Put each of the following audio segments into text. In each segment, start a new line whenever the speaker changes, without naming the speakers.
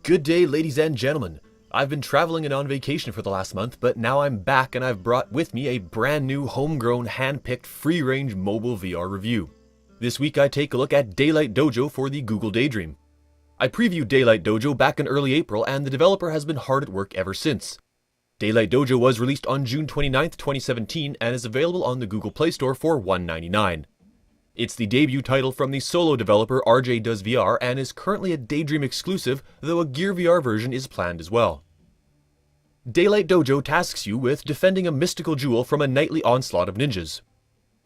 Good day, ladies and gentlemen. I've been traveling and on vacation for the last month, but now I'm back and I've brought with me a brand new homegrown hand-picked free-range mobile VR review. This week I take a look at Daylight Dojo for the Google Daydream. I previewed Daylight Dojo back in early April and the developer has been hard at work ever since. Daylight Dojo was released on June 29, 2017 and is available on the Google Play Store for $1.99. It's the debut title from the solo developer RJ Does VR and is currently a Daydream exclusive, though a Gear VR version is planned as well. Daylight Dojo tasks you with defending a mystical jewel from a nightly onslaught of ninjas.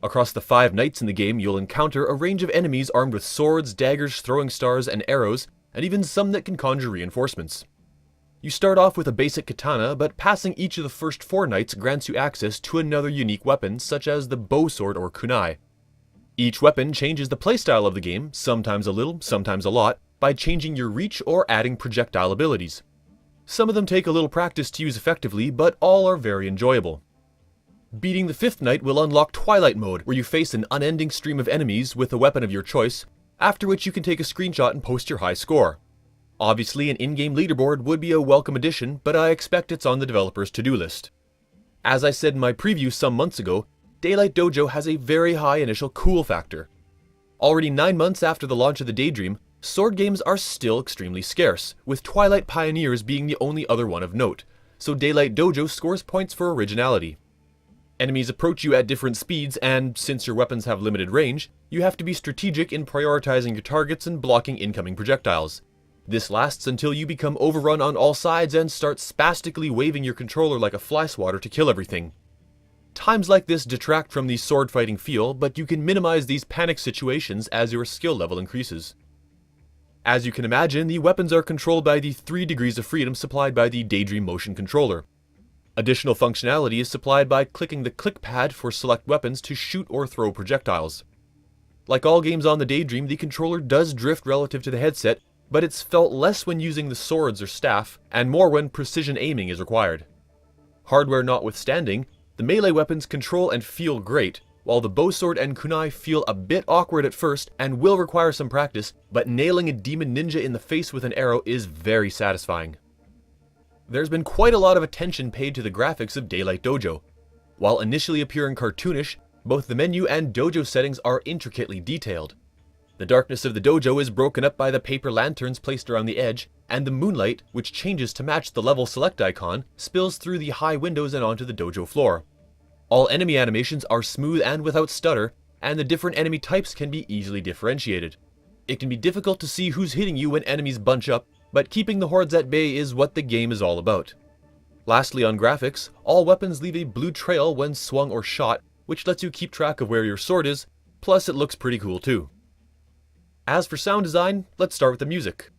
Across the 5 nights in the game, you'll encounter a range of enemies armed with swords, daggers, throwing stars, and arrows, and even some that can conjure reinforcements. You start off with a basic katana, but passing each of the first 4 nights grants you access to another unique weapon, such as the bow sword or kunai. Each weapon changes the playstyle of the game, sometimes a little, sometimes a lot, by changing your reach or adding projectile abilities. Some of them take a little practice to use effectively, but all are very enjoyable. Beating the 5th night will unlock Twilight Mode, where you face an unending stream of enemies with a weapon of your choice, after which you can take a screenshot and post your high score. Obviously, an in-game leaderboard would be a welcome addition, but I expect it's on the developer's to-do list. As I said in my preview some months ago, Daylight Dojo has a very high initial cool factor. Already 9 months after the launch of the Daydream, sword games are still extremely scarce, with Twilight Pioneers being the only other one of note, so Daylight Dojo scores points for originality. Enemies approach you at different speeds and, since your weapons have limited range, you have to be strategic in prioritizing your targets and blocking incoming projectiles. This lasts until you become overrun on all sides and start spastically waving your controller like a fly swatter to kill everything. Times like this detract from the sword fighting feel, but you can minimize these panic situations as your skill level increases. As you can imagine, the weapons are controlled by the 3 degrees of freedom supplied by the Daydream motion controller. Additional functionality is supplied by clicking the click pad for select weapons to shoot or throw projectiles. Like all games on the Daydream, the controller does drift relative to the headset, but it's felt less when using the swords or staff, and more when precision aiming is required. Hardware notwithstanding, the melee weapons control and feel great, while the bowsword and kunai feel a bit awkward at first and will require some practice, but nailing a demon ninja in the face with an arrow is very satisfying. There's been quite a lot of attention paid to the graphics of Daylight Dojo. While initially appearing cartoonish, both the menu and dojo settings are intricately detailed. The darkness of the dojo is broken up by the paper lanterns placed around the edge, and the moonlight, which changes to match the level select icon, spills through the high windows and onto the dojo floor. All enemy animations are smooth and without stutter, and the different enemy types can be easily differentiated. It can be difficult to see who's hitting you when enemies bunch up, but keeping the hordes at bay is what the game is all about. Lastly, on graphics, all weapons leave a blue trail when swung or shot, which lets you keep track of where your sword is, plus it looks pretty cool too. As for sound design, let's start with the music.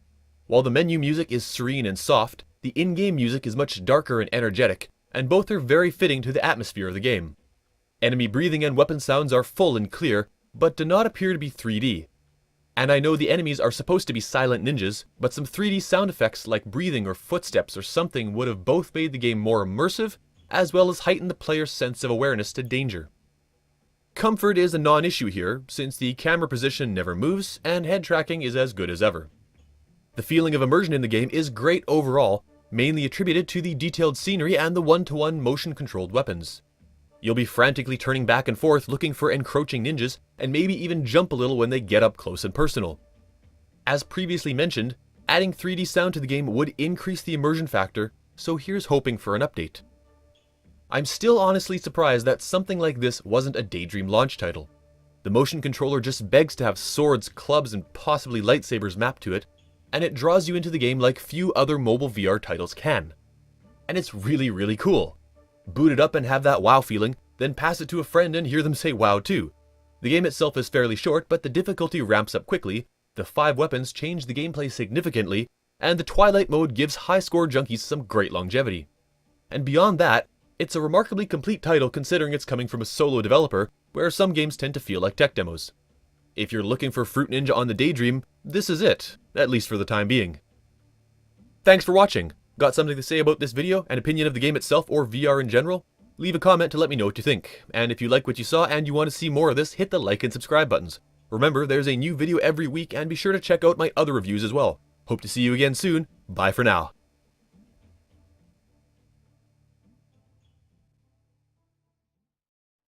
While the menu music is serene and soft, the in-game music is much darker and energetic, and both are very fitting to the atmosphere of the game. Enemy breathing and weapon sounds are full and clear, but do not appear to be 3D. And I know the enemies are supposed to be silent ninjas, but some 3D sound effects like breathing or footsteps or something would have both made the game more immersive, as well as heighten the player's sense of awareness to danger. Comfort is a non-issue here, since the camera position never moves, and head tracking is as good as ever. The feeling of immersion in the game is great overall, mainly attributed to the detailed scenery and the one-to-one motion-controlled weapons. You'll be frantically turning back and forth looking for encroaching ninjas, and maybe even jump a little when they get up close and personal. As previously mentioned, adding 3D sound to the game would increase the immersion factor, so here's hoping for an update. I'm still honestly surprised that something like this wasn't a Daydream launch title. The motion controller just begs to have swords, clubs, and possibly lightsabers mapped to it, and it draws you into the game like few other mobile VR titles can. And it's really cool. Boot it up and have that wow feeling, then pass it to a friend and hear them say wow too. The game itself is fairly short, but the difficulty ramps up quickly, the 5 weapons change the gameplay significantly, and the Twilight Mode gives high score junkies some great longevity. And beyond that, it's a remarkably complete title considering it's coming from a solo developer, where some games tend to feel like tech demos. If you're looking for Fruit Ninja on the Daydream, this is it, at least for the time being. Thanks for watching. Got something to say about this video, an opinion of the game itself or VR in general? Leave a comment to let me know what you think. And if you like what you saw and you want to see more of this, hit the like and subscribe buttons. Remember, there's a new video every week and be sure to check out my other reviews as well. Hope to see you again soon. Bye for now.